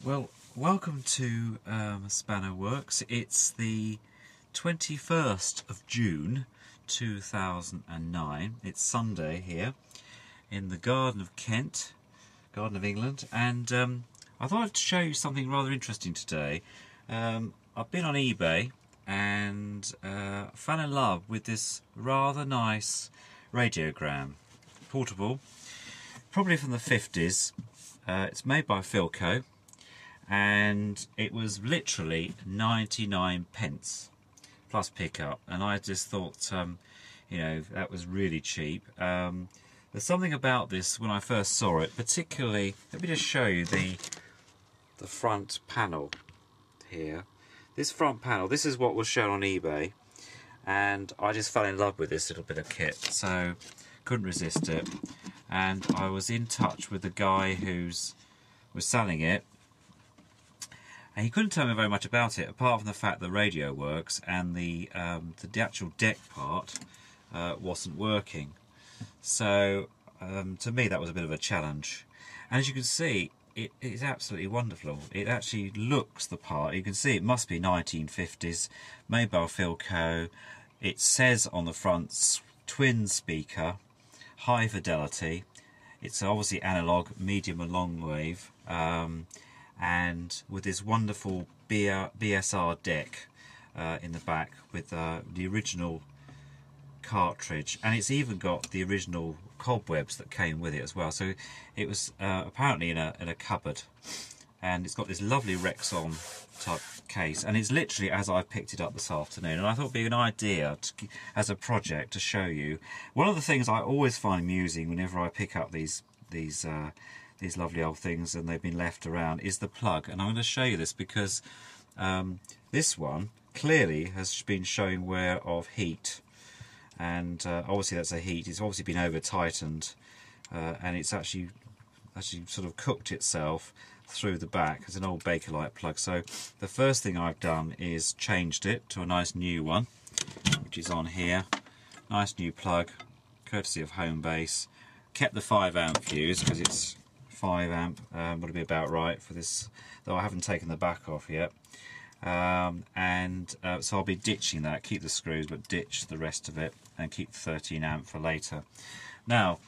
Well, welcome to Sevenoaks. It's the 21st of June 2009. It's Sunday here in the Garden of Kent, Garden of England, and I thought I'd show you something rather interesting today. I've been on eBay and fell in love with this rather nice radiogram, portable, probably from the 50s. It's made by Philco, and it was literally 99 pence plus pickup, and I just thought, you know, that was really cheap. There's something about this when I first saw it, particularly. Let me just show you the front panel here. This front panel, this is what was shown on eBay, and I just fell in love with this little bit of kit, so couldn't resist it. And I was in touch with the guy was selling it, and he couldn't tell me very much about it, apart from the fact the radio works and the actual deck part wasn't working. So to me that was a bit of a challenge. And as you can see, it is absolutely wonderful. It actually looks the part. You can see it must be 1950s, made by Philco. It says on the front, twin speaker, high fidelity. It's obviously analog, medium and long wave, and with this wonderful BSR deck in the back with the original cartridge, and it's even got the original cobwebs that came with it as well. So it was apparently in a cupboard, and it's got this lovely Rexon type case, and it's literally as I picked it up this afternoon. And I thought it'd be an idea as a project to show you. One of the things I always find amusing whenever I pick up these lovely old things and they've been left around is the plug. And I'm going to show you this because this one clearly has been showing wear of heat, and obviously that's a heat. It's obviously been over tightened, and it's actually sort of cooked itself through the back. It's an old Bakelite plug. So the first thing I've done is changed it to a nice new one, which is on here. Nice new plug, courtesy of Homebase. Kept the 5 amp fuse because it's 5 amp, would be about right for this, though I haven't taken the back off yet. So I'll be ditching that, keep the screws but ditch the rest of it and keep the 13 amp for later. Now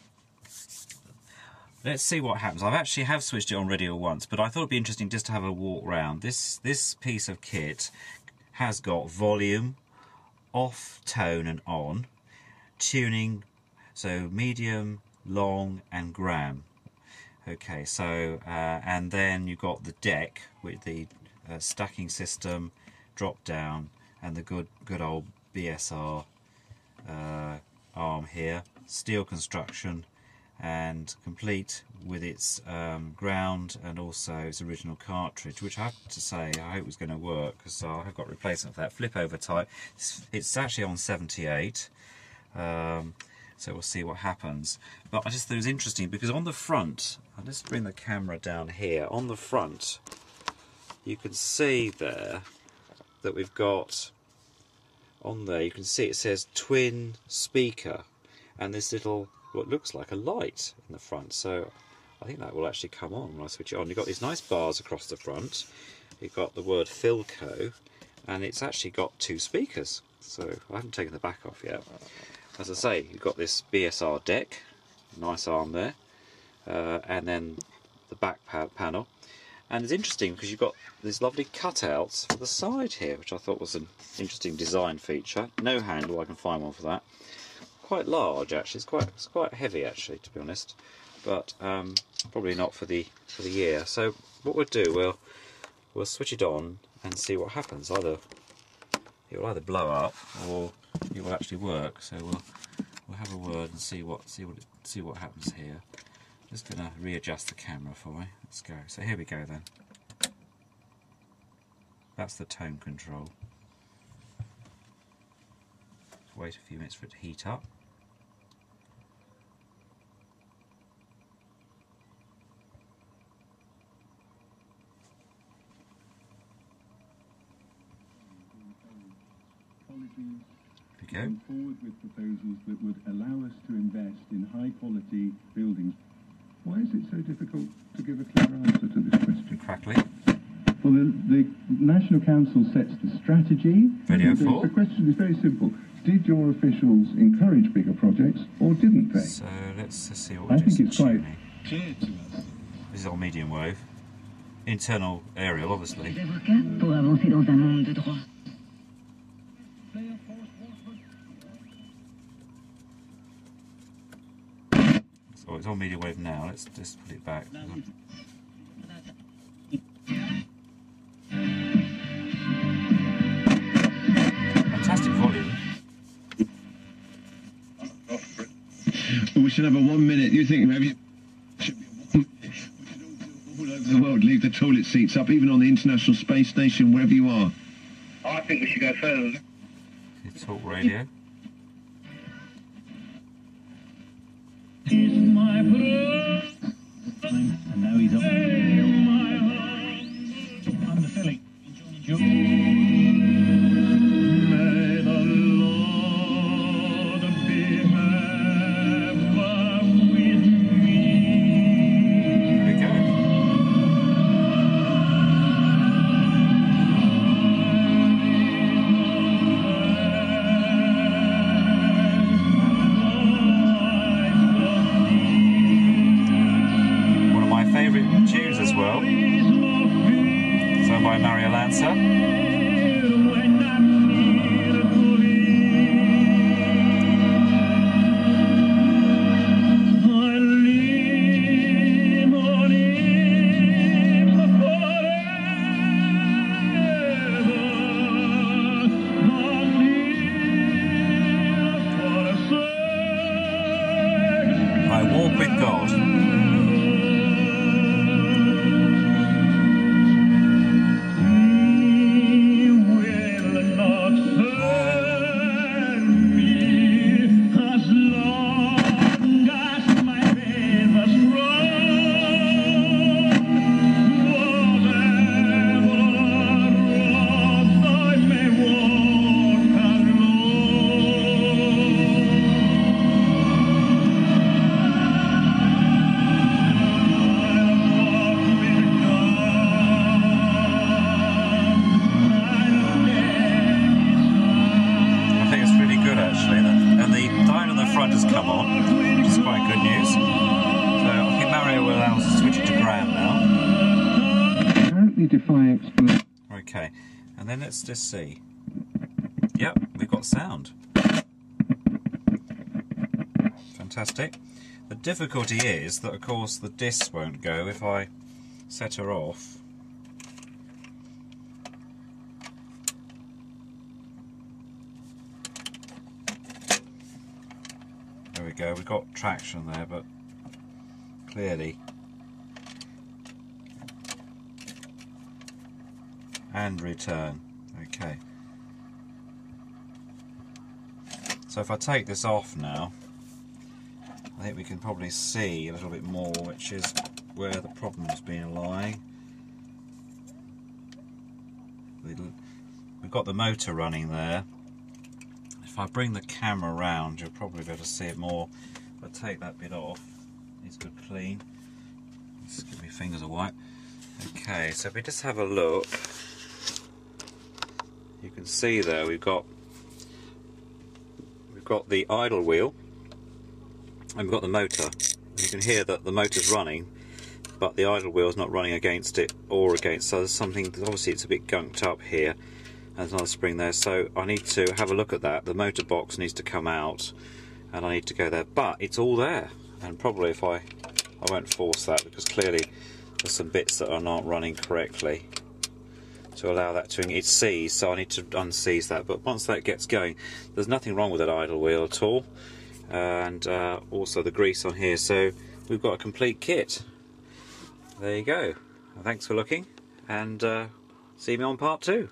let's see what happens. I have switched it on radio once, but I thought it'd be interesting just to have a walk round. This piece of kit has got volume, off, tone and on, tuning, so medium, long and gram. Okay, so and then you've got the deck with the stacking system, drop down, and the good old BSR arm here, steel construction, and complete with its ground and also its original cartridge, which I have to say I hope was going to work, because I have got replacement for that. Flip over type. It's actually on 78, so we'll see what happens. But I just thought it was interesting because on the front, I'll just bring the camera down here, on the front you can see there that we've got on there, you can see it says twin speaker, and this little, what looks like a light in the front. So I think that will actually come on when I switch it on. You've got these nice bars across the front, you've got the word Philco, and it's actually got 2 speakers. So I haven't taken the back off yet. As I say, you've got this BSR deck, nice arm there, and then the back panel. And it's interesting because you've got these lovely cutouts for the side here, which I thought was an interesting design feature. No handle, I can find one for that. Quite large actually, it's quite heavy actually, to be honest, but probably not for the year. So what we'll do, we'll switch it on and see what happens. It will either blow up or it will actually work. So we'll have a word and see what happens here. Just going to readjust the camera for me. Let's go. So here we go then. That's the tone control. Wait a few minutes for it to heat up. Here we go. Forward with proposals that would allow us to invest in high quality buildings. Why is it so difficult to give a clear answer to this question? Crackly. Well, the National Council sets the strategy. Video 4. The question is very simple. Did your officials encourage bigger projects, or didn't they? So let's just see what I think it's quite clear to us. This is all medium wave. Internal aerial, obviously. So it's all medium wave now. Let's just put it back. Fantastic volume. We should have a 1 minute. You think maybe should be a 1 minute. We should all over the world leave the toilet seats up, even on the International Space Station, wherever you are. I think we should go further. Talk radio. And now he's up. Under Philly. May the Lord be ever with me. There we go. One of my favourite tunes as well. Sung by Mario Lanza. I walk with God. Has come on, which is quite good news. So I think Mario will allow us to switch it to Graham now. Apparently defy explanation. Okay, and then let's just see. Yep, we've got sound. Fantastic. The difficulty is that, of course, the disc won't go if I set her off. There we go, we've got traction there, but clearly. And return. Okay. So if I take this off now, I think we can probably see a little bit more, which is where the problem's been lying. We've got the motor running there. If I bring the camera around, you'll probably be able to see it more. If I take that bit off, it's good clean. Just give my fingers a wipe. Okay, so if we just have a look, you can see there we've got the idle wheel and we've got the motor. You can hear that the motor's running, but the idle wheel's not running against it or against. So there's something, obviously it's a bit gunked up here. There's another spring there, so I need to have a look at that. The motor box needs to come out and I need to go there, but it's all there. And probably if I won't force that, because clearly there's some bits that are not running correctly to allow that to, it's seized, so I need to unseize that. But once that gets going, there's nothing wrong with that idle wheel at all. And also the grease on here, so we've got a complete kit. There you go. Thanks for looking, and see me on part 2.